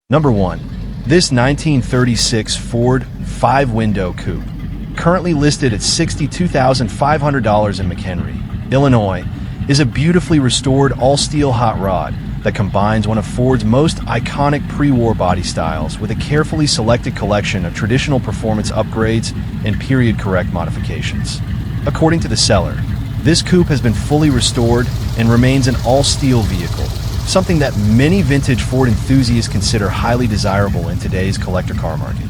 Number 1. This 1936 Ford 5-window coupe, currently listed at $62,500 in McHenry, Illinois, is a beautifully restored all-steel hot rod that combines one of Ford's most iconic pre-war body styles with a carefully selected collection of traditional performance upgrades and period-correct modifications. According to the seller, this coupe has been fully restored and remains an all-steel vehicle, something that many vintage Ford enthusiasts consider highly desirable in today's collector car market.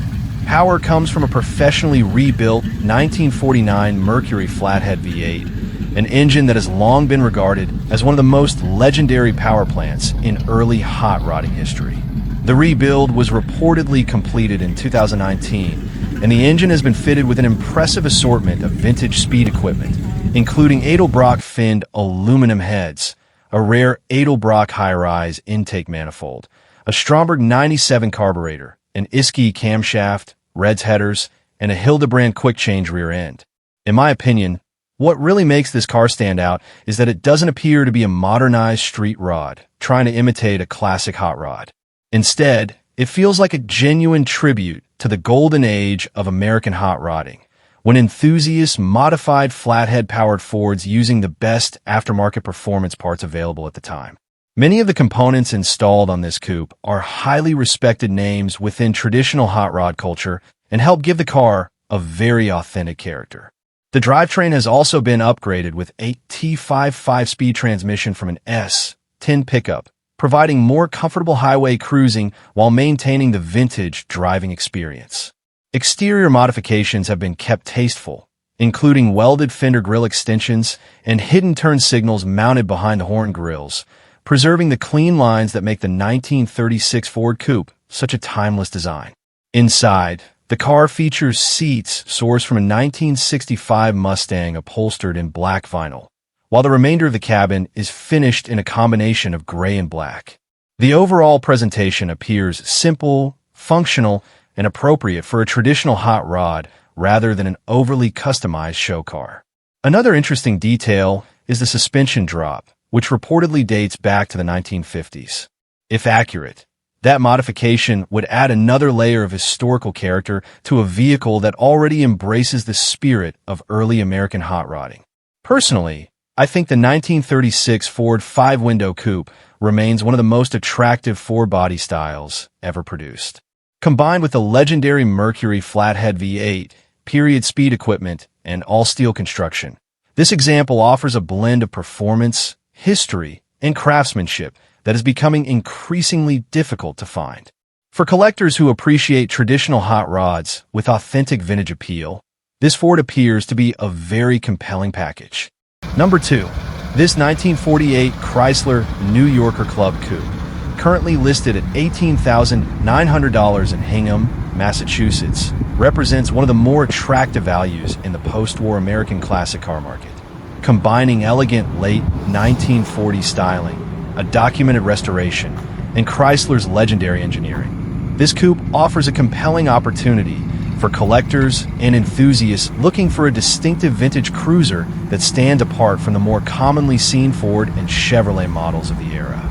Power comes from a professionally rebuilt 1949 Mercury flathead V8, an engine that has long been regarded as one of the most legendary power plants in early hot rodding history. The rebuild was reportedly completed in 2019, and the engine has been fitted with an impressive assortment of vintage speed equipment, including Edelbrock finned aluminum heads, a rare Edelbrock high-rise intake manifold, a Stromberg 97 carburetor, an Isky camshaft, Reds headers, and a Hildebrand quick-change rear end. In my opinion, what really makes this car stand out is that it doesn't appear to be a modernized street rod, trying to imitate a classic hot rod. Instead, it feels like a genuine tribute to the golden age of American hot rodding, when enthusiasts modified flathead-powered Fords using the best aftermarket performance parts available at the time. Many of the components installed on this coupe are highly respected names within traditional hot rod culture and help give the car a very authentic character. The drivetrain has also been upgraded with a T5 5-speed transmission from an S10 pickup, providing more comfortable highway cruising while maintaining the vintage driving experience. Exterior modifications have been kept tasteful, including welded fender grille extensions and hidden turn signals mounted behind the horn grills, preserving the clean lines that make the 1936 Ford Coupe such a timeless design. Inside, the car features seats sourced from a 1965 Mustang upholstered in black vinyl, while the remainder of the cabin is finished in a combination of gray and black. The overall presentation appears simple, functional, and appropriate for a traditional hot rod rather than an overly customized show car. Another interesting detail is the suspension drop, which reportedly dates back to the 1950s. If accurate, that modification would add another layer of historical character to a vehicle that already embraces the spirit of early American hot rodding. Personally, I think the 1936 Ford 5-window coupe remains one of the most attractive Ford body styles ever produced. Combined with the legendary Mercury flathead V8, period speed equipment, and all-steel construction, this example offers a blend of performance, history, and craftsmanship that is becoming increasingly difficult to find. For collectors who appreciate traditional hot rods with authentic vintage appeal, this Ford appears to be a very compelling package. Number 2. This 1948 Chrysler New Yorker Club Coupe, currently listed at $18,900 in Hingham, Massachusetts, represents one of the more attractive values in the post-war American classic car market. Combining elegant late 1940s styling, a documented restoration, and Chrysler's legendary engineering, this coupe offers a compelling opportunity for collectors and enthusiasts looking for a distinctive vintage cruiser that stands apart from the more commonly seen Ford and Chevrolet models of the era.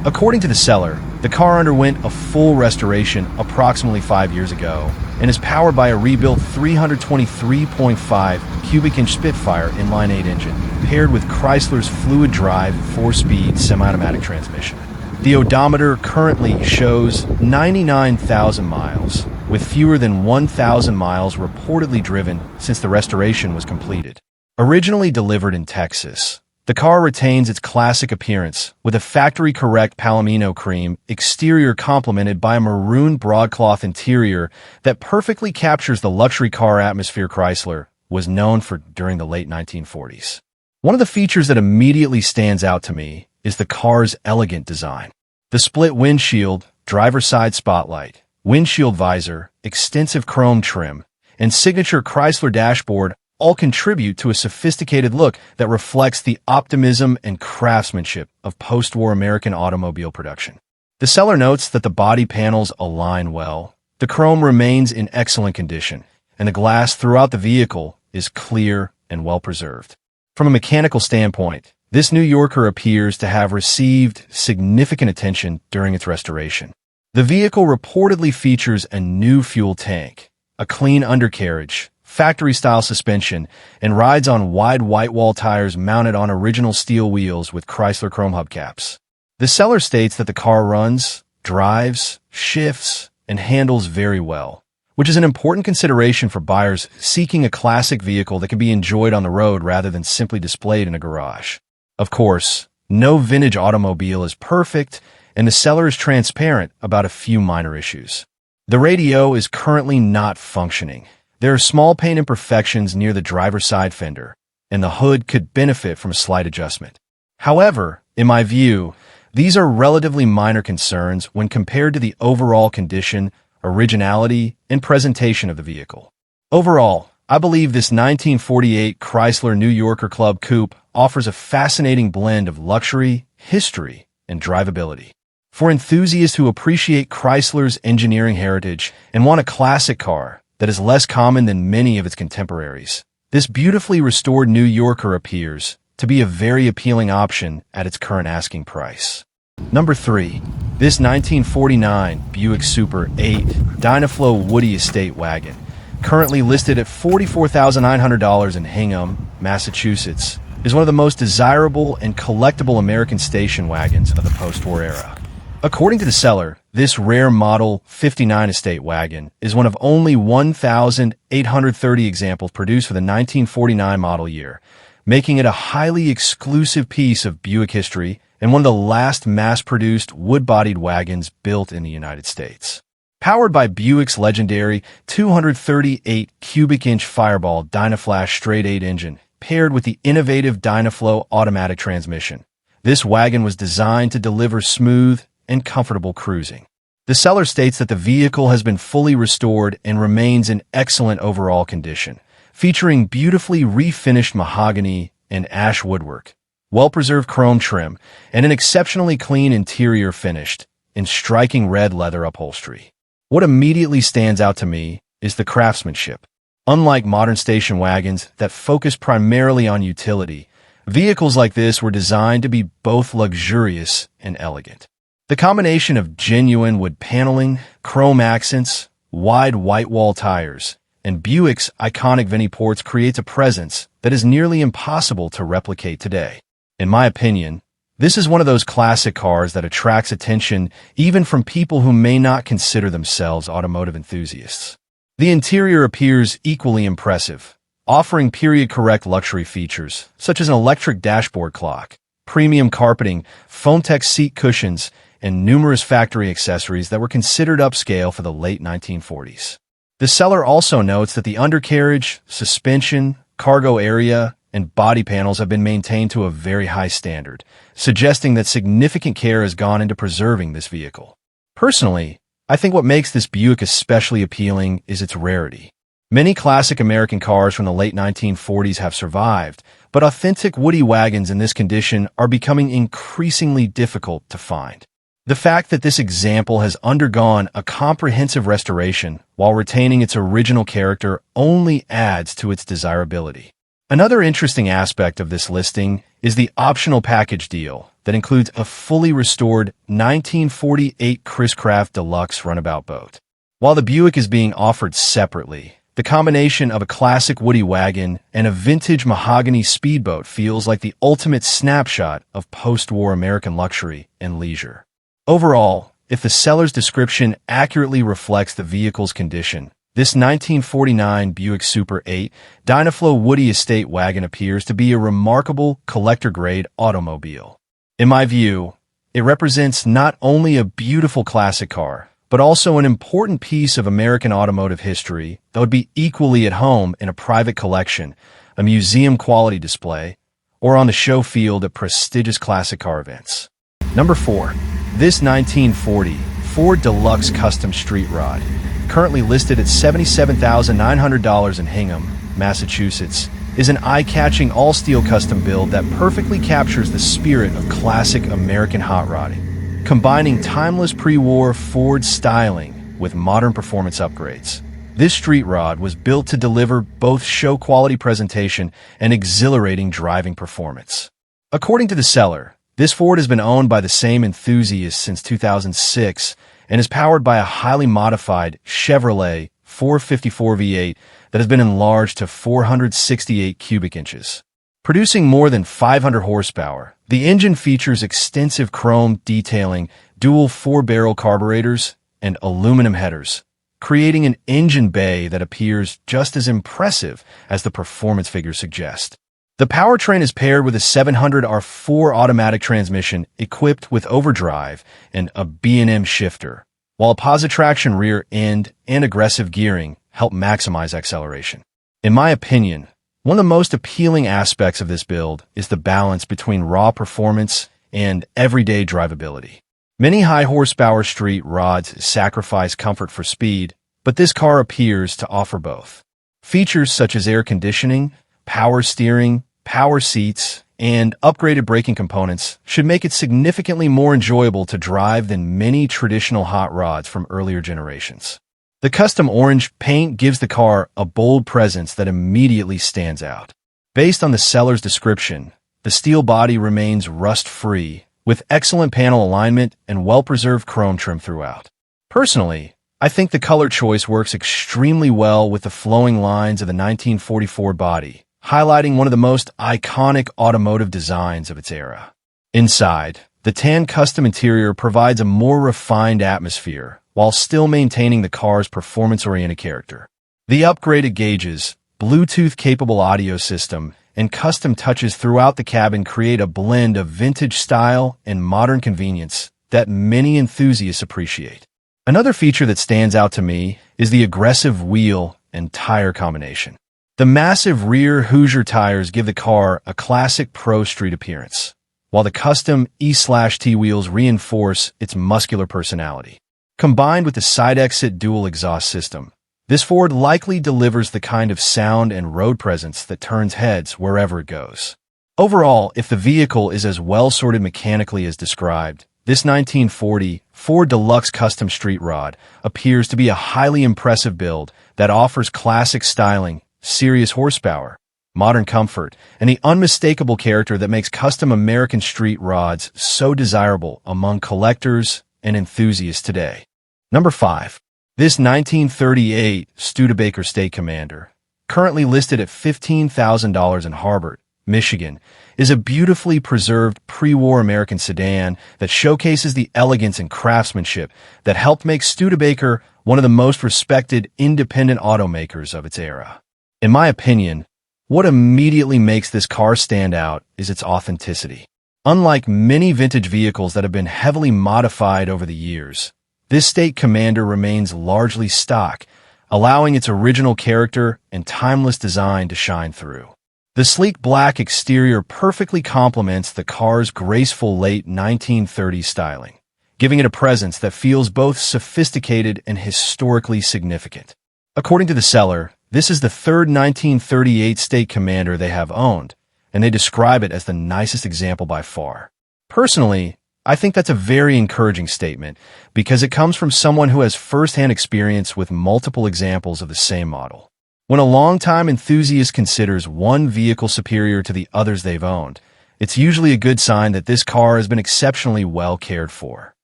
According to the seller, the car underwent a full restoration approximately 5 years ago and is powered by a rebuilt 323.5 cubic inch Spitfire inline-8 engine, paired with Chrysler's fluid drive 4-speed semi-automatic transmission. The odometer currently shows 99,000 miles, with fewer than 1,000 miles reportedly driven since the restoration was completed. Originally delivered in Texas, the car retains its classic appearance with a factory-correct Palomino cream exterior complemented by a maroon broadcloth interior that perfectly captures the luxury car atmosphere Chrysler was known for during the late 1940s. One of the features that immediately stands out to me is the car's elegant design. The split windshield, driver's side spotlight, windshield visor, extensive chrome trim, and signature Chrysler dashboard all contribute to a sophisticated look that reflects the optimism and craftsmanship of post-war American automobile production. The seller notes that the body panels align well, the chrome remains in excellent condition, and the glass throughout the vehicle is clear and well-preserved. From a mechanical standpoint, this New Yorker appears to have received significant attention during its restoration. The vehicle reportedly features a new fuel tank, a clean undercarriage, factory-style suspension, and rides on wide white-wall tires mounted on original steel wheels with Chrysler chrome hubcaps. The seller states that the car runs, drives, shifts, and handles very well, which is an important consideration for buyers seeking a classic vehicle that can be enjoyed on the road rather than simply displayed in a garage. Of course, no vintage automobile is perfect, and the seller is transparent about a few minor issues. The radio is currently not functioning. There are small paint imperfections near the driver's side fender, and the hood could benefit from a slight adjustment. However, in my view, these are relatively minor concerns when compared to the overall condition, originality, and presentation of the vehicle. Overall, I believe this 1948 Chrysler New Yorker Club Coupe offers a fascinating blend of luxury, history, and drivability. For enthusiasts who appreciate Chrysler's engineering heritage and want a classic car that is less common than many of its contemporaries, this beautifully restored New Yorker appears to be a very appealing option at its current asking price. Number 3. This 1949 Buick Super 8 Dynaflow Woody Estate Wagon, currently listed at $44,900 in Hingham, Massachusetts, is one of the most desirable and collectible American station wagons of the post-war era. According to the seller, this rare Model 59 estate wagon is one of only 1,830 examples produced for the 1949 model year, making it a highly exclusive piece of Buick history and one of the last mass-produced wood-bodied wagons built in the United States. Powered by Buick's legendary 238 cubic inch Fireball Dynaflash straight-8 engine, paired with the innovative Dynaflow automatic transmission, this wagon was designed to deliver smooth and comfortable cruising. The seller states that the vehicle has been fully restored and remains in excellent overall condition, featuring beautifully refinished mahogany and ash woodwork, well-preserved chrome trim, and an exceptionally clean interior finished in striking red leather upholstery. What immediately stands out to me is the craftsmanship. Unlike modern station wagons that focus primarily on utility, vehicles like this were designed to be both luxurious and elegant. The combination of genuine wood paneling, chrome accents, wide white-wall tires, and Buick's iconic Vinnie ports creates a presence that is nearly impossible to replicate today. In my opinion, this is one of those classic cars that attracts attention even from people who may not consider themselves automotive enthusiasts. The interior appears equally impressive, offering period-correct luxury features such as an electric dashboard clock, premium carpeting, foam-tex seat cushions, and numerous factory accessories that were considered upscale for the late 1940s. The seller also notes that the undercarriage, suspension, cargo area, and body panels have been maintained to a very high standard, suggesting that significant care has gone into preserving this vehicle. Personally, I think what makes this Buick especially appealing is its rarity. Many classic American cars from the late 1940s have survived, but authentic woody wagons in this condition are becoming increasingly difficult to find. The fact that this example has undergone a comprehensive restoration while retaining its original character only adds to its desirability. Another interesting aspect of this listing is the optional package deal that includes a fully restored 1948 Chrysler Deluxe runabout boat. While the Buick is being offered separately, the combination of a classic woody wagon and a vintage mahogany speedboat feels like the ultimate snapshot of post-war American luxury and leisure. Overall, if the seller's description accurately reflects the vehicle's condition, this 1949 Buick Super 8 Dynaflow Woody Estate Wagon appears to be a remarkable collector-grade automobile. In my view, it represents not only a beautiful classic car, but also an important piece of American automotive history that would be equally at home in a private collection, a museum-quality display, or on the show field at prestigious classic car events. Number 4. This 1940 Ford Deluxe Custom Street Rod, currently listed at $77,900 in Hingham, Massachusetts, is an eye-catching all-steel custom build that perfectly captures the spirit of classic American hot rodding, combining timeless pre-war Ford styling with modern performance upgrades. This street rod was built to deliver both show-quality presentation and exhilarating driving performance. According to the seller, this Ford has been owned by the same enthusiast since 2006 and is powered by a highly modified Chevrolet 454 V8 that has been enlarged to 468 cubic inches. Producing more than 500 horsepower, the engine features extensive chrome detailing, dual 4-barrel carburetors, and aluminum headers, creating an engine bay that appears just as impressive as the performance figures suggest. The powertrain is paired with a 700R4 automatic transmission equipped with overdrive and a B&M shifter, while a positive-traction rear end and aggressive gearing help maximize acceleration. In my opinion, one of the most appealing aspects of this build is the balance between raw performance and everyday drivability. Many high-horsepower street rods sacrifice comfort for speed, but this car appears to offer both. Features such as air conditioning, power steering, power seats, and upgraded braking components should make it significantly more enjoyable to drive than many traditional hot rods from earlier generations. The custom orange paint gives the car a bold presence that immediately stands out. Based on the seller's description, the steel body remains rust-free, with excellent panel alignment and well-preserved chrome trim throughout. Personally, I think the color choice works extremely well with the flowing lines of the 1944 body, highlighting one of the most iconic automotive designs of its era. Inside, the tan custom interior provides a more refined atmosphere, while still maintaining the car's performance-oriented character. The upgraded gauges, Bluetooth-capable audio system, and custom touches throughout the cabin create a blend of vintage style and modern convenience that many enthusiasts appreciate. Another feature that stands out to me is the aggressive wheel and tire combination. The massive rear Hoosier tires give the car a classic pro street appearance, while the custom E/T wheels reinforce its muscular personality. Combined with the side-exit dual exhaust system, this Ford likely delivers the kind of sound and road presence that turns heads wherever it goes. Overall, if the vehicle is as well-sorted mechanically as described, this 1940 Ford Deluxe Custom Street Rod appears to be a highly impressive build that offers classic styling, serious horsepower, modern comfort, and the unmistakable character that makes custom American street rods so desirable among collectors and enthusiasts today. Number 5. This 1938 Studebaker State Commander, currently listed at $15,000 in Harbert, Michigan, is a beautifully preserved pre-war American sedan that showcases the elegance and craftsmanship that helped make Studebaker one of the most respected independent automakers of its era. In my opinion, what immediately makes this car stand out is its authenticity. Unlike many vintage vehicles that have been heavily modified over the years, this State Commander remains largely stock, allowing its original character and timeless design to shine through. The sleek black exterior perfectly complements the car's graceful late 1930s styling, giving it a presence that feels both sophisticated and historically significant. According to the seller, this is the third 1938 State Commander they have owned, and they describe it as the nicest example by far. Personally, I think that's a very encouraging statement because it comes from someone who has first-hand experience with multiple examples of the same model. When a longtime enthusiast considers one vehicle superior to the others they've owned, it's usually a good sign that this car has been exceptionally well cared for.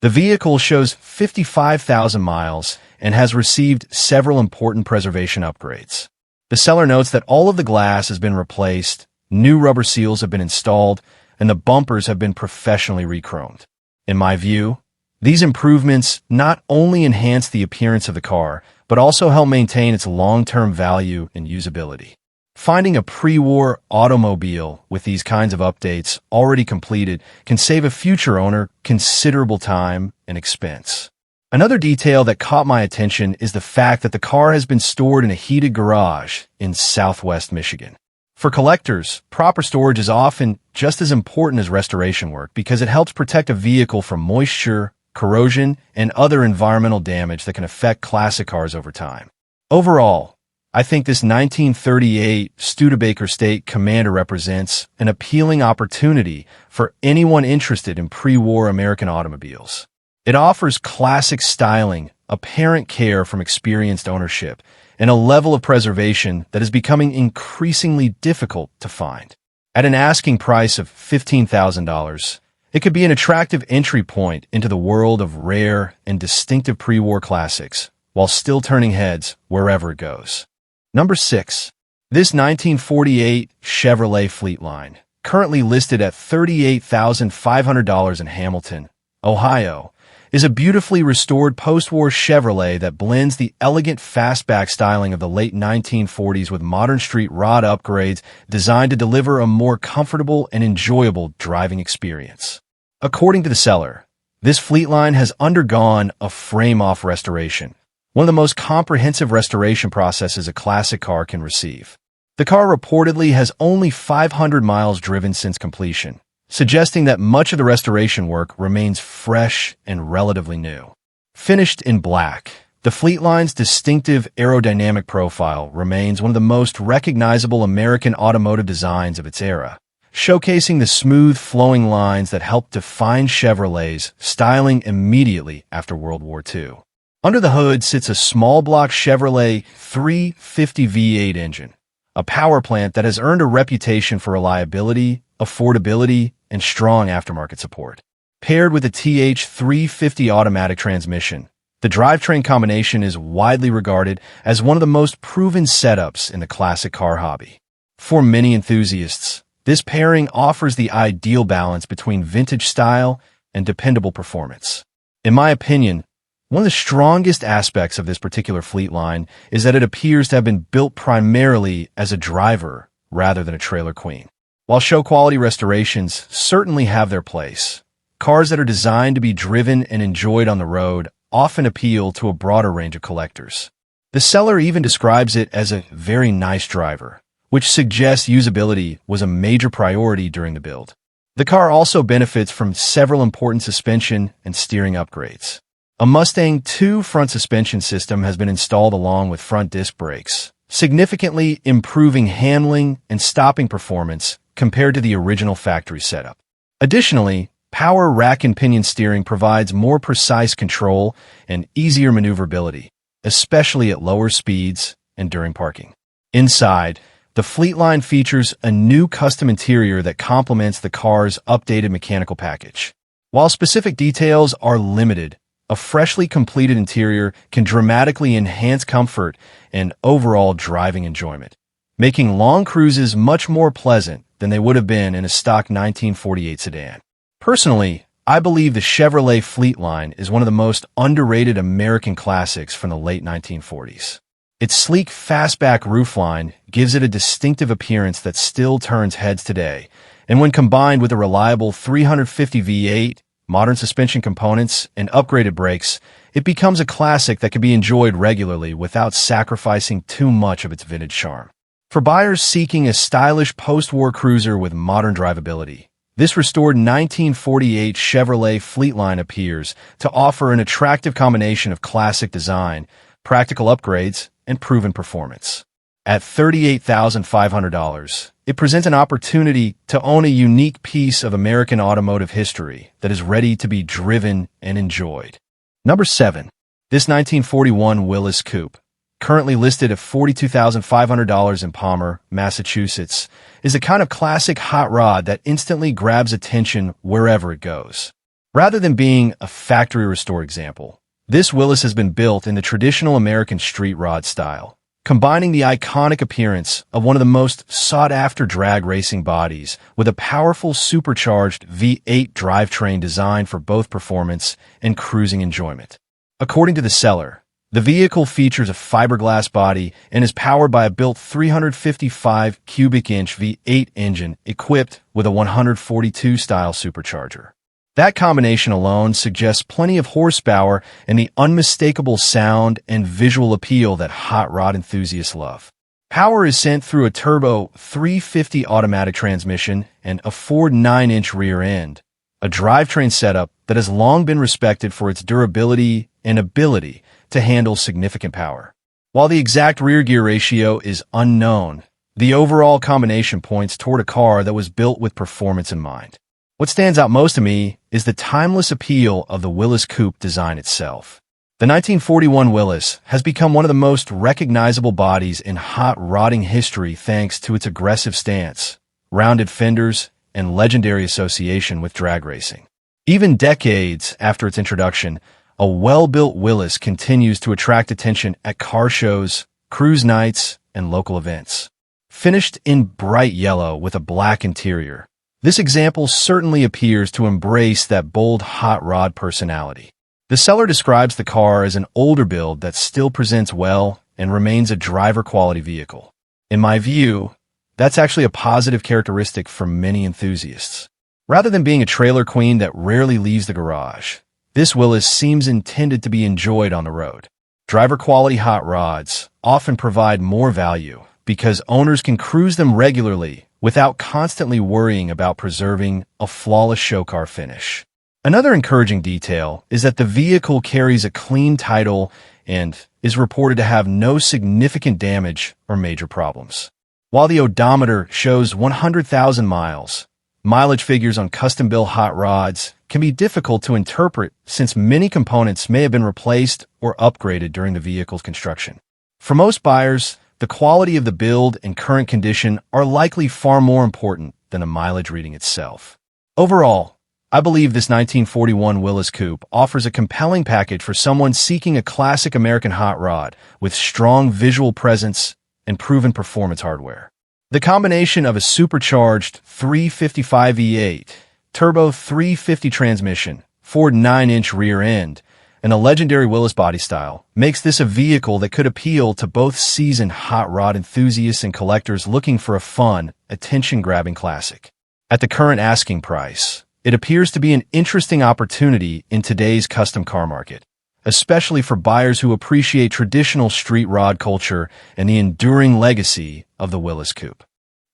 The vehicle shows 55,000 miles and has received several important preservation upgrades. The seller notes that all of the glass has been replaced, new rubber seals have been installed, and the bumpers have been professionally rechromed. In my view, these improvements not only enhance the appearance of the car, but also help maintain its long-term value and usability. Finding a pre-war automobile with these kinds of updates already completed can save a future owner considerable time and expense. Another detail that caught my attention is the fact that the car has been stored in a heated garage in Southwest Michigan. For collectors, proper storage is often just as important as restoration work because it helps protect a vehicle from moisture, corrosion, and other environmental damage that can affect classic cars over time. Overall, I think this 1938 Studebaker State Commander represents an appealing opportunity for anyone interested in pre-war American automobiles. It offers classic styling, apparent care from experienced ownership, and a level of preservation that is becoming increasingly difficult to find. At an asking price of $15,000, It could be an attractive entry point into the world of rare and distinctive pre-war classics, while still turning heads wherever it goes. Number 6. This 1948 Chevrolet Fleetline, currently listed at $38,500 in Hamilton, Ohio, is a beautifully restored post-war Chevrolet that blends the elegant fastback styling of the late 1940s with modern street rod upgrades designed to deliver a more comfortable and enjoyable driving experience. According to the seller, this Fleetline has undergone a frame-off restoration, one of the most comprehensive restoration processes a classic car can receive. The car reportedly has only 500 miles driven since completion, suggesting that much of the restoration work remains fresh and relatively new. Finished in black, the Fleetline's distinctive aerodynamic profile remains one of the most recognizable American automotive designs of its era, showcasing the smooth, flowing lines that helped define Chevrolet's styling immediately after World War II. Under the hood sits a small-block Chevrolet 350 V8 engine, a power plant that has earned a reputation for reliability, affordability, and strong aftermarket support. Paired with a TH350 automatic transmission, the drivetrain combination is widely regarded as one of the most proven setups in the classic car hobby. For many enthusiasts, this pairing offers the ideal balance between vintage style and dependable performance. In my opinion, one of the strongest aspects of this particular Fleetline is that it appears to have been built primarily as a driver rather than a trailer queen. While show-quality restorations certainly have their place, cars that are designed to be driven and enjoyed on the road often appeal to a broader range of collectors. The seller even describes it as a very nice driver, which suggests usability was a major priority during the build. The car also benefits from several important suspension and steering upgrades. A Mustang II front suspension system has been installed along with front disc brakes, significantly improving handling and stopping performance compared to the original factory setup. Additionally, power rack and pinion steering provides more precise control and easier maneuverability, especially at lower speeds and during parking. Inside, the Fleetline features a new custom interior that complements the car's updated mechanical package. While specific details are limited, a freshly completed interior can dramatically enhance comfort and overall driving enjoyment, making long cruises much more pleasant than they would have been in a stock 1948 sedan. Personally, I believe the Chevrolet Fleetline is one of the most underrated American classics from the late 1940s. Its sleek fastback roofline gives it a distinctive appearance that still turns heads today, and when combined with a reliable 350 V8, modern suspension components, and upgraded brakes, it becomes a classic that can be enjoyed regularly without sacrificing too much of its vintage charm. For buyers seeking a stylish post-war cruiser with modern drivability, this restored 1948 Chevrolet Fleetline appears to offer an attractive combination of classic design, practical upgrades, and proven performance. At $38,500, it presents an opportunity to own a unique piece of American automotive history that is ready to be driven and enjoyed. Number 7. This 1941 Willys Coupe, currently listed at $42,500 in Palmer, Massachusetts, is the kind of classic hot rod that instantly grabs attention wherever it goes. Rather than being a factory restore example, this Willys has been built in the traditional American street rod style, combining the iconic appearance of one of the most sought-after drag racing bodies with a powerful supercharged V8 drivetrain designed for both performance and cruising enjoyment. According to the seller, the vehicle features a fiberglass body and is powered by a built 355 cubic inch V8 engine equipped with a 142-style supercharger. That combination alone suggests plenty of horsepower and the unmistakable sound and visual appeal that hot rod enthusiasts love. Power is sent through a turbo 350 automatic transmission and a Ford 9-inch rear end, a drivetrain setup that has long been respected for its durability and ability to handle significant power. While the exact rear gear ratio is unknown, the overall combination points toward a car that was built with performance in mind. What stands out most to me is the timeless appeal of the Willys Coupe design itself. The 1941 Willys has become one of the most recognizable bodies in hot rodding history thanks to its aggressive stance, rounded fenders, and legendary association with drag racing. Even decades after its introduction, a well-built Willys continues to attract attention at car shows, cruise nights, and local events. Finished in bright yellow with a black interior, this example certainly appears to embrace that bold hot rod personality. The seller describes the car as an older build that still presents well and remains a driver-quality vehicle. In my view, that's actually a positive characteristic for many enthusiasts. Rather than being a trailer queen that rarely leaves the garage, this Willys seems intended to be enjoyed on the road. Driver-quality hot rods often provide more value because owners can cruise them regularly without constantly worrying about preserving a flawless show car finish. Another encouraging detail is that the vehicle carries a clean title and is reported to have no significant damage or major problems. While the odometer shows 100,000 miles, mileage figures on custom-built hot rods can be difficult to interpret since many components may have been replaced or upgraded during the vehicle's construction. For most buyers, the quality of the build and current condition are likely far more important than the mileage reading itself. Overall, I believe this 1941 Willys Coupe offers a compelling package for someone seeking a classic American hot rod with strong visual presence and proven performance hardware. The combination of a supercharged 355 V8, turbo 350 transmission, Ford 9-inch rear end, and a legendary Willys body style makes this a vehicle that could appeal to both seasoned hot rod enthusiasts and collectors looking for a fun, attention-grabbing classic. At the current asking price, it appears to be an interesting opportunity in today's custom car market, especially for buyers who appreciate traditional street rod culture and the enduring legacy of the Willys Coupe.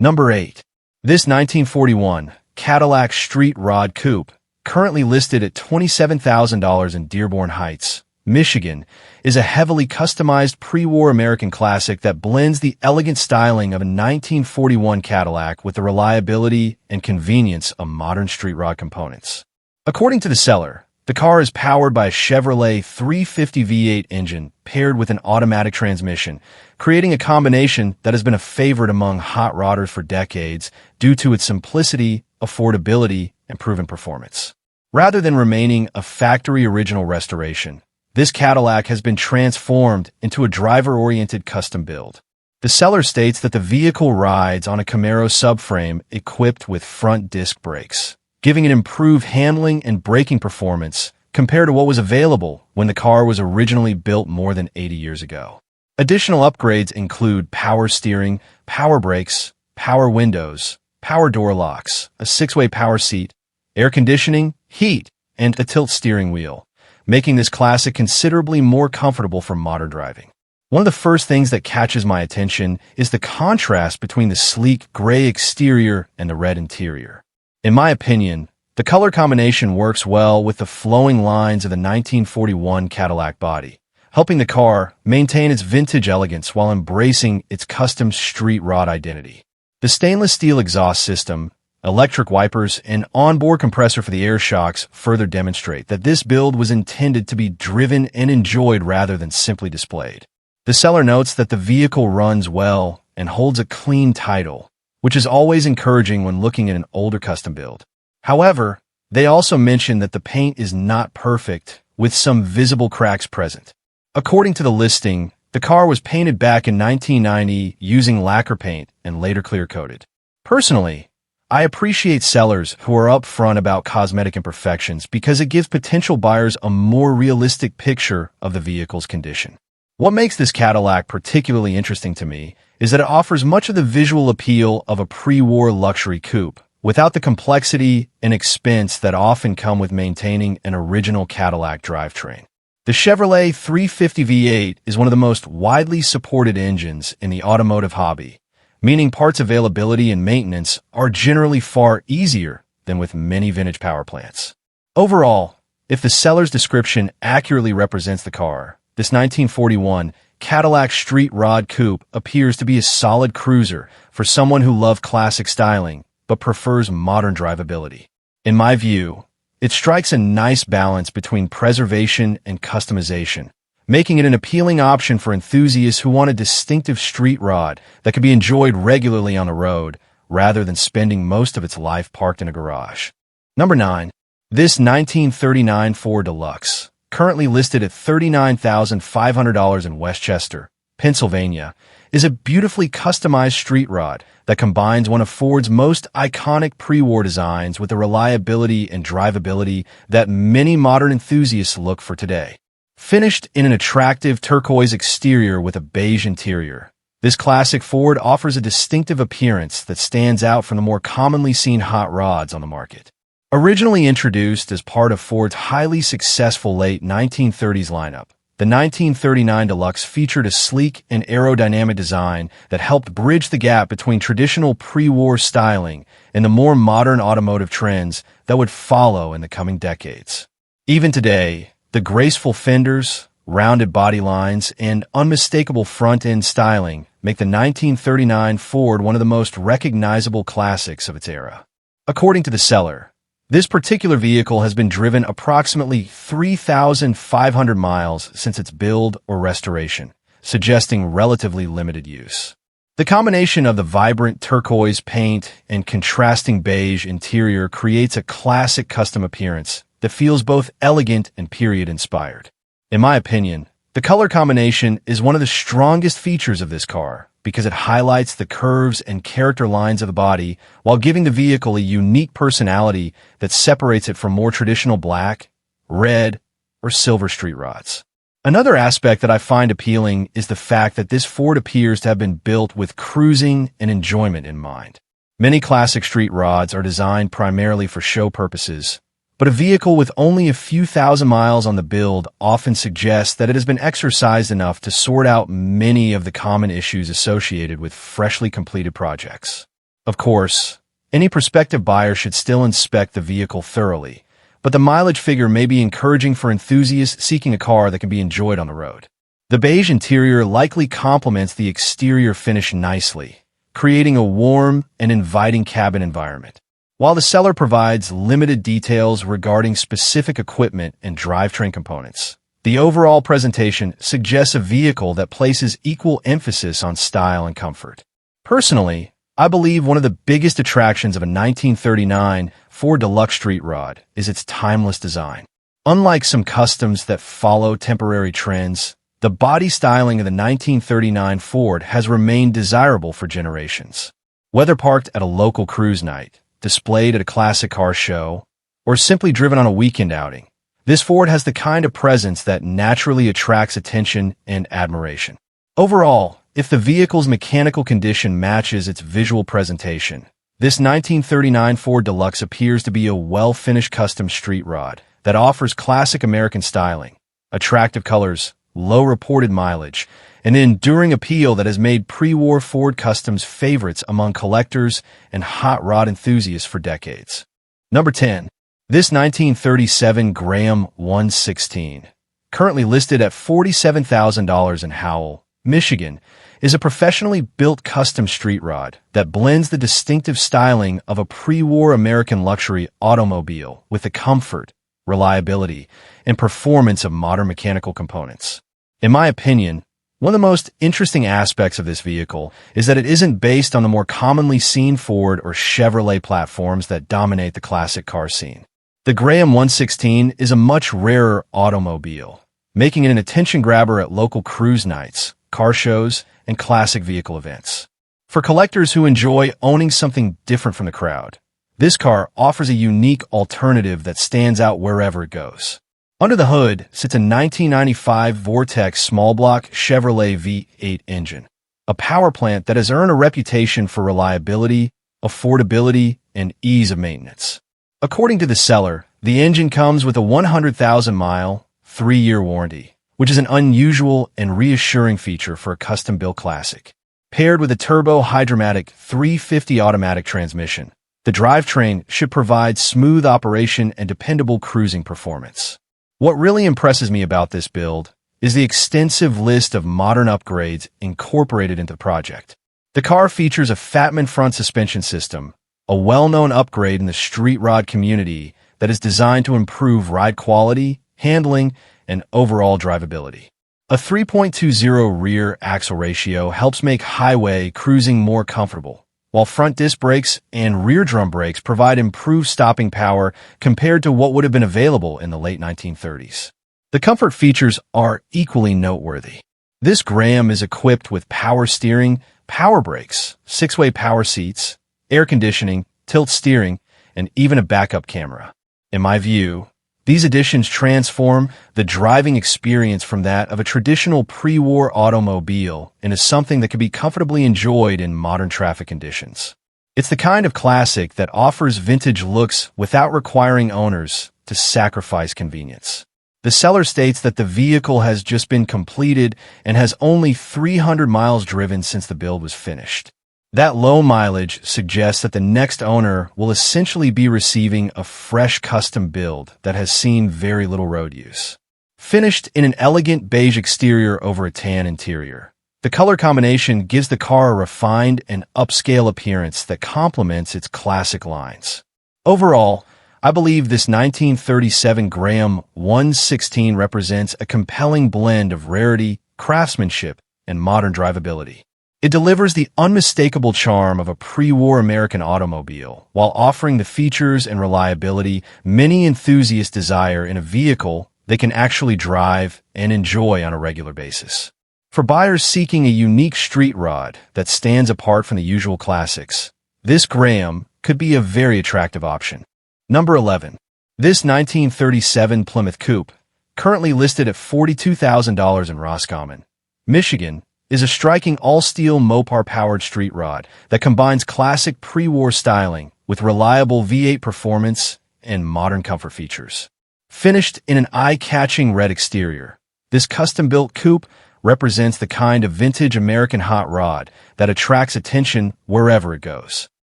Number 8. This 1941 Cadillac Street Rod Coupe, currently listed at $27,000 in Dearborn Heights, Michigan, is a heavily customized pre-war American classic that blends the elegant styling of a 1941 Cadillac with the reliability and convenience of modern street rod components. According to the seller, the car is powered by a Chevrolet 350 V8 engine paired with an automatic transmission, creating a combination that has been a favorite among hot rodders for decades due to its simplicity, affordability, and proven performance. Rather than remaining a factory original restoration, this Cadillac has been transformed into a driver-oriented custom build. The seller states that the vehicle rides on a Camaro subframe equipped with front disc brakes, giving it improved handling and braking performance compared to what was available when the car was originally built more than 80 years ago. Additional upgrades include power steering, power brakes, power windows, power door locks, a 6-way power seat, air conditioning, heat, and a tilt steering wheel, making this classic considerably more comfortable for modern driving. One of the first things that catches my attention is the contrast between the sleek gray exterior and the red interior. In my opinion, the color combination works well with the flowing lines of the 1941 Cadillac body, helping the car maintain its vintage elegance while embracing its custom street rod identity. The stainless steel exhaust system, electric wipers, and onboard compressor for the air shocks further demonstrate that this build was intended to be driven and enjoyed rather than simply displayed. The seller notes that the vehicle runs well and holds a clean title, which is always encouraging when looking at an older custom build. However, they also mention that the paint is not perfect, with some visible cracks present. According to the listing, the car was painted back in 1990 using lacquer paint and later clear-coated. Personally, I appreciate sellers who are upfront about cosmetic imperfections because it gives potential buyers a more realistic picture of the vehicle's condition. What makes this Cadillac particularly interesting to me is that it offers much of the visual appeal of a pre-war luxury coupe, without the complexity and expense that often come with maintaining an original Cadillac drivetrain. The Chevrolet 350 V8 is one of the most widely supported engines in the automotive hobby, meaning parts availability and maintenance are generally far easier than with many vintage power plants. Overall, if the seller's description accurately represents the car, this 1941 Cadillac Street Rod Coupe appears to be a solid cruiser for someone who loves classic styling but prefers modern drivability. In my view, it strikes a nice balance between preservation and customization, making it an appealing option for enthusiasts who want a distinctive street rod that can be enjoyed regularly on the road rather than spending most of its life parked in a garage. Number 9. This 1939 Ford Deluxe, currently listed at $39,500 in Westchester, Pennsylvania, is a beautifully customized street rod that combines one of Ford's most iconic pre-war designs with the reliability and drivability that many modern enthusiasts look for today. Finished in an attractive turquoise exterior with a beige interior, this classic Ford offers a distinctive appearance that stands out from the more commonly seen hot rods on the market. Originally introduced as part of Ford's highly successful late 1930s lineup, the 1939 Deluxe featured a sleek and aerodynamic design that helped bridge the gap between traditional pre-war styling and the more modern automotive trends that would follow in the coming decades. Even today, the graceful fenders, rounded body lines, and unmistakable front-end styling make the 1939 Ford one of the most recognizable classics of its era. According to the seller, this particular vehicle has been driven approximately 3,500 miles since its build or restoration, suggesting relatively limited use. The combination of the vibrant turquoise paint and contrasting beige interior creates a classic custom appearance that feels both elegant and period-inspired. In my opinion, the color combination is one of the strongest features of this car because it highlights the curves and character lines of the body while giving the vehicle a unique personality that separates it from more traditional black, red, or silver street rods. Another aspect that I find appealing is the fact that this Ford appears to have been built with cruising and enjoyment in mind. Many classic street rods are designed primarily for show purposes, but a vehicle with only a few thousand miles on the build often suggests that it has been exercised enough to sort out many of the common issues associated with freshly completed projects. Of course, any prospective buyer should still inspect the vehicle thoroughly, but the mileage figure may be encouraging for enthusiasts seeking a car that can be enjoyed on the road. The beige interior likely complements the exterior finish nicely, creating a warm and inviting cabin environment. While the seller provides limited details regarding specific equipment and drivetrain components, the overall presentation suggests a vehicle that places equal emphasis on style and comfort. Personally, I believe one of the biggest attractions of a 1939 Ford Deluxe street rod is its timeless design. Unlike some customs that follow temporary trends, the body styling of the 1939 Ford has remained desirable for generations. Whether parked at a local cruise night, displayed at a classic car show, or simply driven on a weekend outing, this Ford has the kind of presence that naturally attracts attention and admiration. Overall, if the vehicle's mechanical condition matches its visual presentation, this 1939 Ford Deluxe appears to be a well-finished custom street rod that offers classic American styling, attractive colors, low reported mileage, and an enduring appeal that has made pre-war Ford Customs favorites among collectors and hot rod enthusiasts for decades. Number 10. This 1937 Graham 116, currently listed at $47,000 in Howell, Michigan, is a professionally built custom street rod that blends the distinctive styling of a pre-war American luxury automobile with the comfort, reliability, and performance of modern mechanical components. In my opinion, one of the most interesting aspects of this vehicle is that it isn't based on the more commonly seen Ford or Chevrolet platforms that dominate the classic car scene. The Graham 116 is a much rarer automobile, making it an attention grabber at local cruise nights, car shows, and classic vehicle events. For collectors who enjoy owning something different from the crowd, this car offers a unique alternative that stands out wherever it goes. Under the hood sits a 1995 Vortex small-block Chevrolet V8 engine, a power plant that has earned a reputation for reliability, affordability, and ease of maintenance. According to the seller, the engine comes with a 100,000-mile, 3-year warranty, which is an unusual and reassuring feature for a custom-built classic. Paired with a turbo-hydromatic 350 automatic transmission, the drivetrain should provide smooth operation and dependable cruising performance. What really impresses me about this build is the extensive list of modern upgrades incorporated into the project. The car features a Fatman front suspension system, a well-known upgrade in the street rod community that is designed to improve ride quality, handling, and overall drivability. A 3.20 rear axle ratio helps make highway cruising more comfortable, while front disc brakes and rear drum brakes provide improved stopping power compared to what would have been available in the late 1930s. The comfort features are equally noteworthy. This Graham is equipped with power steering, power brakes, 6-way power seats, air conditioning, tilt steering, and even a backup camera. In my view, these additions transform the driving experience from that of a traditional pre-war automobile into something that can be comfortably enjoyed in modern traffic conditions. It's the kind of classic that offers vintage looks without requiring owners to sacrifice convenience. The seller states that the vehicle has just been completed and has only 300 miles driven since the build was finished. That low mileage suggests that the next owner will essentially be receiving a fresh custom build that has seen very little road use. Finished in an elegant beige exterior over a tan interior, the color combination gives the car a refined and upscale appearance that complements its classic lines. Overall, I believe this 1937 Graham 116 represents a compelling blend of rarity, craftsmanship, and modern drivability. It delivers the unmistakable charm of a pre-war American automobile while offering the features and reliability many enthusiasts desire in a vehicle they can actually drive and enjoy on a regular basis. For buyers seeking a unique street rod that stands apart from the usual classics, this Graham could be a very attractive option. Number 11. This 1937 Plymouth Coupe, currently listed at $42,000 in Roscommon, Michigan, is a striking all-steel Mopar-powered street rod that combines classic pre-war styling with reliable V8 performance and modern comfort features. Finished in an eye-catching red exterior, this custom-built coupe represents the kind of vintage American hot rod that attracts attention wherever it goes.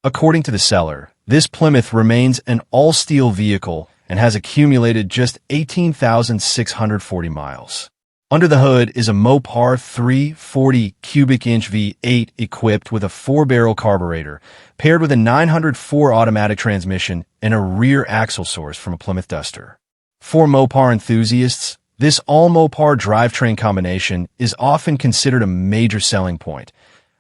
According to the seller, this Plymouth remains an all-steel vehicle and has accumulated just 18,640 miles. Under the hood is a Mopar 340 cubic inch V8 equipped with a 4-barrel carburetor, paired with a 904 automatic transmission and a rear axle source from a Plymouth Duster. For Mopar enthusiasts, this all-Mopar drivetrain combination is often considered a major selling point,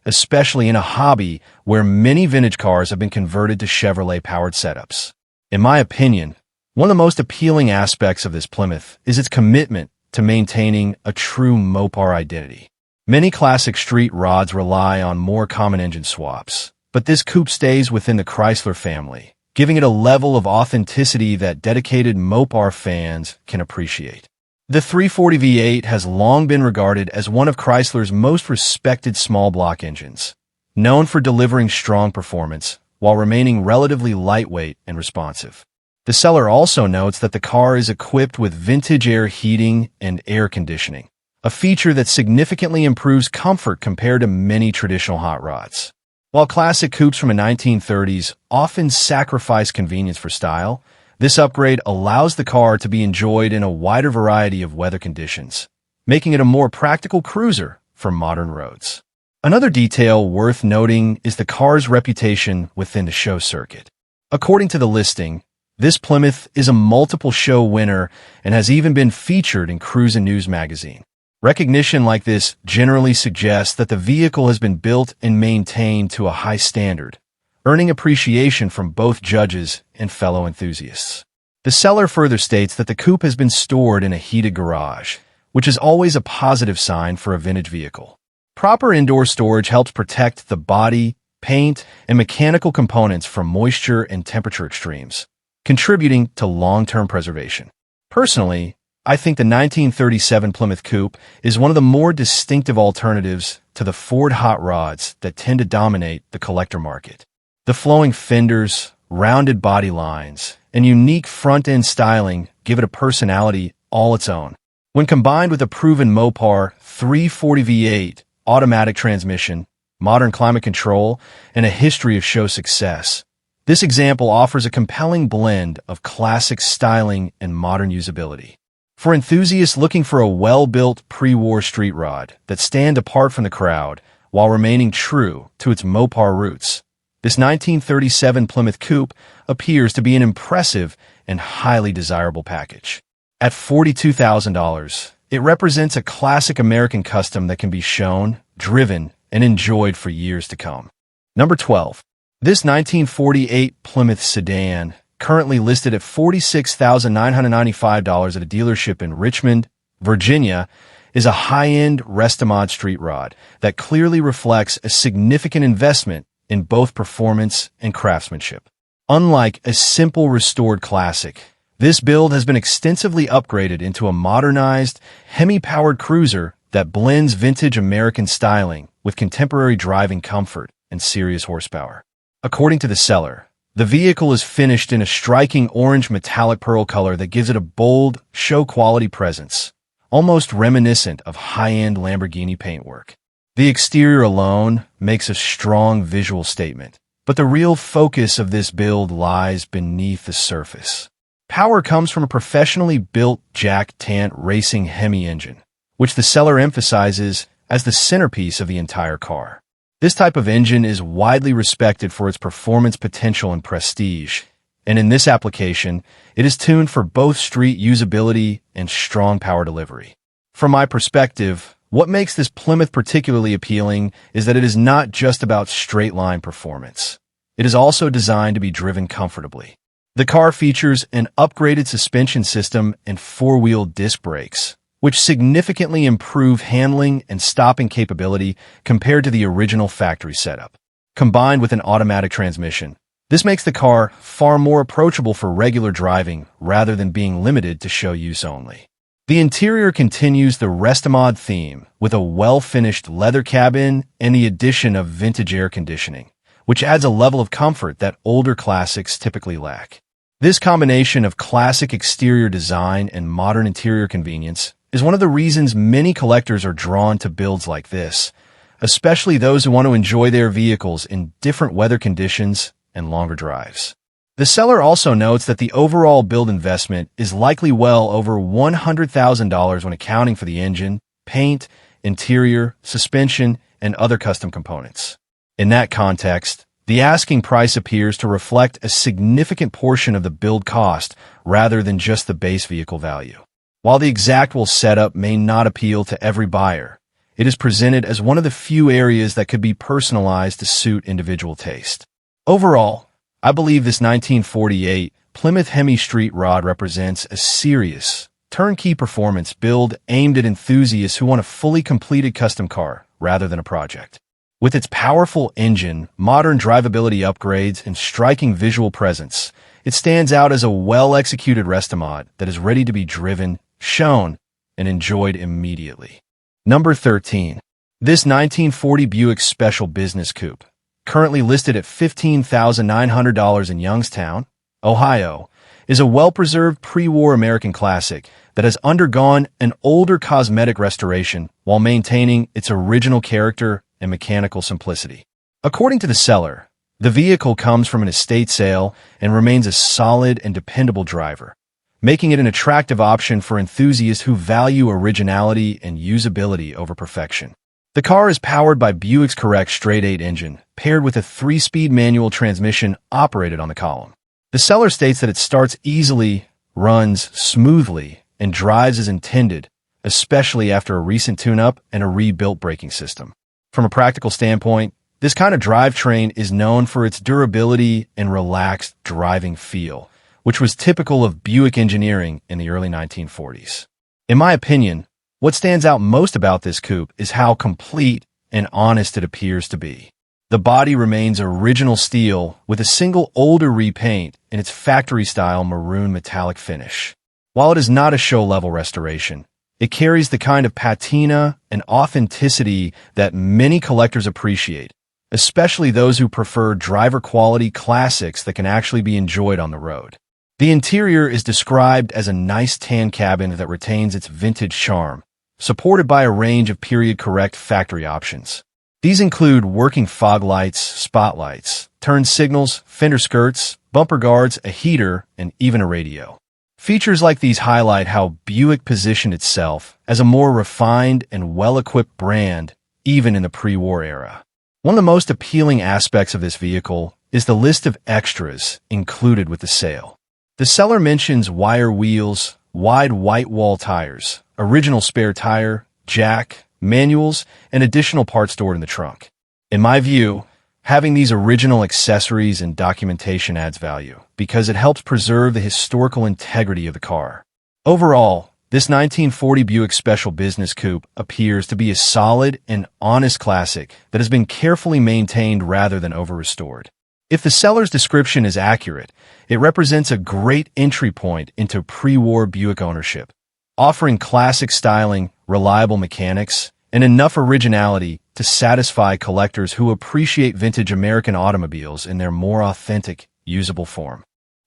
especially in a hobby where many vintage cars have been converted to Chevrolet-powered setups. In my opinion, one of the most appealing aspects of this Plymouth is its commitment to maintaining a true Mopar identity. Many classic street rods rely on more common engine swaps, but this coupe stays within the Chrysler family, giving it a level of authenticity that dedicated Mopar fans can appreciate. The 340 V8 has long been regarded as one of Chrysler's most respected small block engines, known for delivering strong performance while remaining relatively lightweight and responsive. The seller also notes that the car is equipped with vintage air heating and air conditioning, a feature that significantly improves comfort compared to many traditional hot rods. While classic coupes from the 1930s often sacrifice convenience for style, this upgrade allows the car to be enjoyed in a wider variety of weather conditions, making it a more practical cruiser for modern roads. Another detail worth noting is the car's reputation within the show circuit. According to the listing, this Plymouth is a multiple show winner and has even been featured in Cruise and News magazine. Recognition like this generally suggests that the vehicle has been built and maintained to a high standard, earning appreciation from both judges and fellow enthusiasts. The seller further states that the coupe has been stored in a heated garage, which is always a positive sign for a vintage vehicle. Proper indoor storage helps protect the body, paint, and mechanical components from moisture and temperature extremes, contributing to long-term preservation. Personally, I think the 1937 Plymouth Coupe is one of the more distinctive alternatives to the Ford hot rods that tend to dominate the collector market. The flowing fenders, rounded body lines, and unique front-end styling give it a personality all its own. When combined with a proven Mopar 340 V8, automatic transmission, modern climate control, and a history of show success, this example offers a compelling blend of classic styling and modern usability. For enthusiasts looking for a well-built pre-war street rod that stand apart from the crowd while remaining true to its Mopar roots, this 1937 Plymouth Coupe appears to be an impressive and highly desirable package. At $42,000, it represents a classic American custom that can be shown, driven, and enjoyed for years to come. Number 12. This 1948 Plymouth sedan, currently listed at $46,995 at a dealership in Richmond, Virginia, is a high-end Restomod street rod that clearly reflects a significant investment in both performance and craftsmanship. Unlike a simple restored classic, this build has been extensively upgraded into a modernized, Hemi-powered cruiser that blends vintage American styling with contemporary driving comfort and serious horsepower. According to the seller, the vehicle is finished in a striking orange metallic pearl color that gives it a bold, show-quality presence, almost reminiscent of high-end Lamborghini paintwork. The exterior alone makes a strong visual statement, but the real focus of this build lies beneath the surface. Power comes from a professionally built jack-tant racing Hemi engine, which the seller emphasizes as the centerpiece of the entire car. This type of engine is widely respected for its performance potential and prestige, and in this application, it is tuned for both street usability and strong power delivery. From my perspective, what makes this Plymouth particularly appealing is that it is not just about straight-line performance. It is also designed to be driven comfortably. The car features an upgraded suspension system and four-wheel disc brakes, which significantly improve handling and stopping capability compared to the original factory setup. Combined with an automatic transmission, this makes the car far more approachable for regular driving rather than being limited to show use only. The interior continues the Restomod theme with a well-finished leather cabin and the addition of vintage air conditioning, which adds a level of comfort that older classics typically lack. This combination of classic exterior design and modern interior convenience is one of the reasons many collectors are drawn to builds like this, especially those who want to enjoy their vehicles in different weather conditions and longer drives. The seller also notes that the overall build investment is likely well over $100,000 when accounting for the engine, paint, interior, suspension, and other custom components. In that context, the asking price appears to reflect a significant portion of the build cost rather than just the base vehicle value. While the exact setup may not appeal to every buyer, it is presented as one of the few areas that could be personalized to suit individual taste. Overall, I believe this 1948 Plymouth Hemi Street Rod represents a serious, turnkey performance build aimed at enthusiasts who want a fully completed custom car rather than a project. With its powerful engine, modern drivability upgrades, and striking visual presence, it stands out as a well-executed Restomod that is ready to be driven, shown, and enjoyed immediately. Number 13. This 1940 Buick Special Business Coupe, currently listed at $15,900 in Youngstown, Ohio, is a well-preserved pre-war American classic that has undergone an older cosmetic restoration while maintaining its original character and mechanical simplicity. According to the seller, the vehicle comes from an estate sale and remains a solid and dependable driver, making it an attractive option for enthusiasts who value originality and usability over perfection. The car is powered by Buick's correct straight-eight engine, paired with a 3-speed manual transmission operated on the column. The seller states that it starts easily, runs smoothly, and drives as intended, especially after a recent tune-up and a rebuilt braking system. From a practical standpoint, this kind of drivetrain is known for its durability and relaxed driving feel, which was typical of Buick engineering in the early 1940s. In my opinion, what stands out most about this coupe is how complete and honest it appears to be. The body remains original steel with a single older repaint in its factory-style maroon metallic finish. While it is not a show-level restoration, it carries the kind of patina and authenticity that many collectors appreciate, especially those who prefer driver-quality classics that can actually be enjoyed on the road. The interior is described as a nice tan cabin that retains its vintage charm, supported by a range of period-correct factory options. These include working fog lights, spotlights, turn signals, fender skirts, bumper guards, a heater, and even a radio. Features like these highlight how Buick positioned itself as a more refined and well-equipped brand, even in the pre-war era. One of the most appealing aspects of this vehicle is the list of extras included with the sale. The seller mentions wire wheels, wide white wall tires, original spare tire, jack, manuals, and additional parts stored in the trunk. In my view, Having these original accessories and documentation adds value because it helps preserve the historical integrity of the car. Overall, this 1940 Buick Special Business Coupe appears to be a solid and honest classic that has been carefully maintained rather than over-restored. If the seller's description is accurate, it represents a great entry point into pre-war Buick ownership, offering classic styling, reliable mechanics, and enough originality to satisfy collectors who appreciate vintage American automobiles in their more authentic, usable form.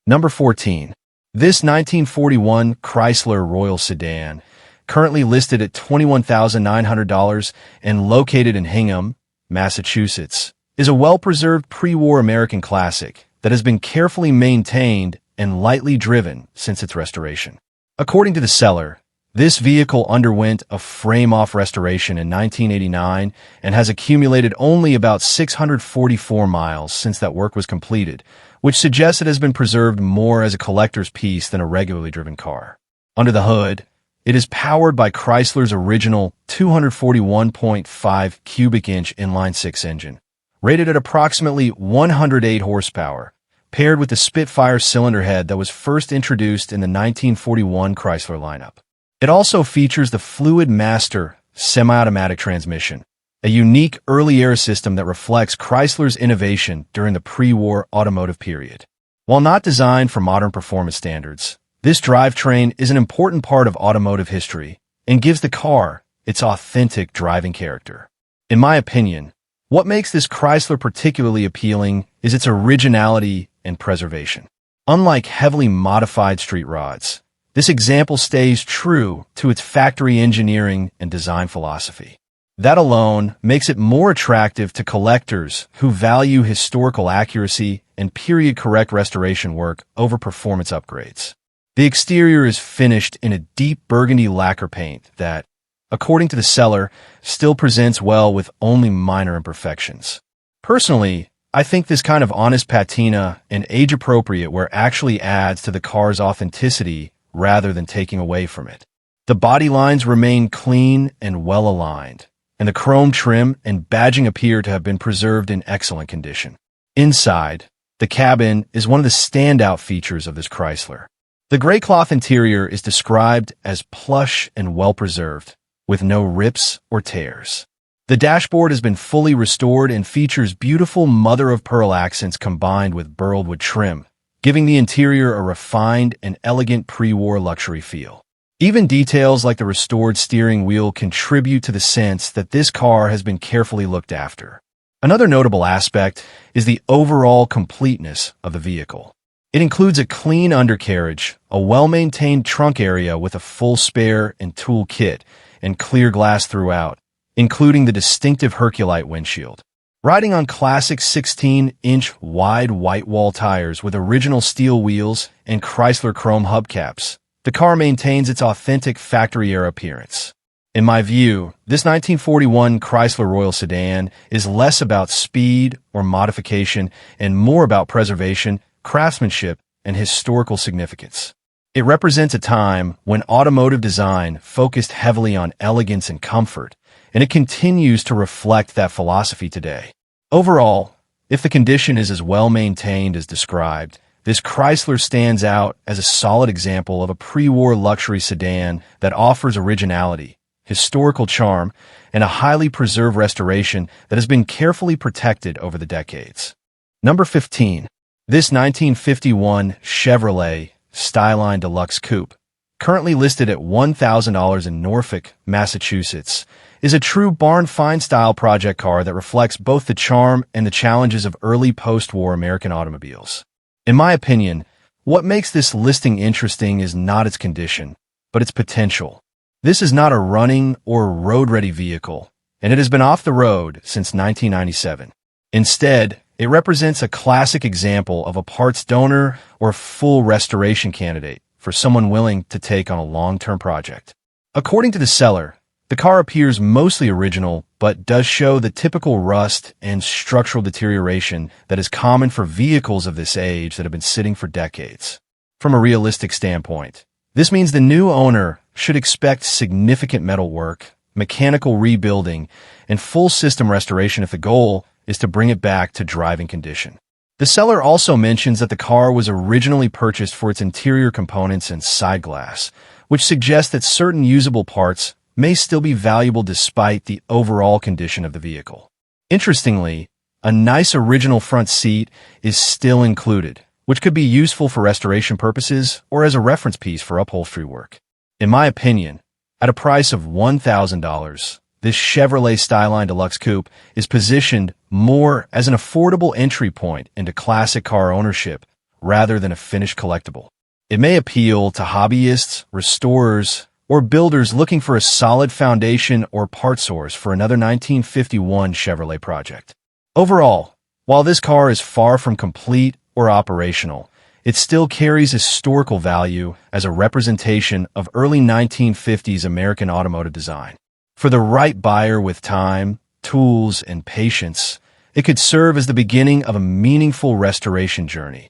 Number 14. This 1941 Chrysler Royal Sedan, currently listed at $21,900 and located in Hingham, Massachusetts, is a well-preserved pre-war American classic that has been carefully maintained and lightly driven since its restoration. According to the seller, this vehicle underwent a frame-off restoration in 1989 and has accumulated only about 644 miles since that work was completed, which suggests it has been preserved more as a collector's piece than a regularly driven car. Under the hood, it is powered by Chrysler's original 241.5 cubic inch inline-six engine, rated at approximately 108 horsepower, paired with the Spitfire cylinder head that was first introduced in the 1941 Chrysler lineup. It also features the Fluid Master semi-automatic transmission, a unique early-era system that reflects Chrysler's innovation during the pre-war automotive period. While not designed for modern performance standards, this drivetrain is an important part of automotive history and gives the car its authentic driving character. In my opinion, what makes this Chrysler particularly appealing is its originality and preservation. Unlike heavily modified street rods, this example stays true to its factory engineering and design philosophy. That alone makes it more attractive to collectors who value historical accuracy and period-correct restoration work over performance upgrades. The exterior is finished in a deep burgundy lacquer paint that, according to the seller, still presents well with only minor imperfections. Personally, I think this kind of honest patina and age-appropriate wear actually adds to the car's authenticity rather than taking away from it. The body lines remain clean and well-aligned, and the chrome trim and badging appear to have been preserved in excellent condition. Inside, the cabin is one of the standout features of this Chrysler. The gray cloth interior is described as plush and well-preserved, with no rips or tears. The dashboard has been fully restored and features beautiful mother-of-pearl accents combined with burled wood trim, giving the interior a refined and elegant pre-war luxury feel. Even details like the restored steering wheel contribute to the sense that this car has been carefully looked after. Another notable aspect is the overall completeness of the vehicle. It includes a clean undercarriage, a well-maintained trunk area with a full spare and tool kit, and clear glass throughout, including the distinctive Herculite windshield. Riding on classic 16-inch wide white wall tires with original steel wheels and Chrysler chrome hubcaps, the car maintains its authentic factory-era appearance. In my view, this 1941 Chrysler Royal Sedan is less about speed or modification and more about preservation, craftsmanship, and historical significance. It represents a time when automotive design focused heavily on elegance and comfort, and it continues to reflect that philosophy today. Overall, if the condition is as well maintained as described, this Chrysler stands out as a solid example of a pre-war luxury sedan that offers originality, historical charm, and a highly preserved restoration that has been carefully protected over the decades. Number 15. This 1951 Chevrolet Skyline Deluxe Coupe, currently listed at $1,000 in Norfolk, Massachusetts, is a true barn-find-style project car that reflects both the charm and the challenges of early post-war American automobiles. In my opinion, what makes this listing interesting is not its condition, but its potential. This is not a running or road-ready vehicle, and it has been off the road since 1997. Instead, it represents a classic example of a parts donor or full restoration candidate for someone willing to take on a long-term project. According to the seller, the car appears mostly original, but does show the typical rust and structural deterioration that is common for vehicles of this age that have been sitting for decades. From a realistic standpoint, this means the new owner should expect significant metal work, mechanical rebuilding, and full system restoration if the goal is to bring it back to driving condition. The seller also mentions that the car was originally purchased for its interior components and side glass, which suggests that certain usable parts may still be valuable despite the overall condition of the vehicle. Interestingly, a nice original front seat is still included, which could be useful for restoration purposes or as a reference piece for upholstery work. In my opinion, at a price of $1,000, this Chevrolet Styline Deluxe Coupe is positioned more as an affordable entry point into classic car ownership rather than a finished collectible. It may appeal to hobbyists, restorers, or builders looking for a solid foundation or part source for another 1951 Chevrolet project. Overall, while this car is far from complete or operational, it still carries historical value as a representation of early 1950s American automotive design. For the right buyer with time, tools, and patience, it could serve as the beginning of a meaningful restoration journey,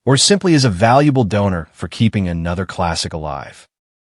or simply as a valuable donor for keeping another classic alive.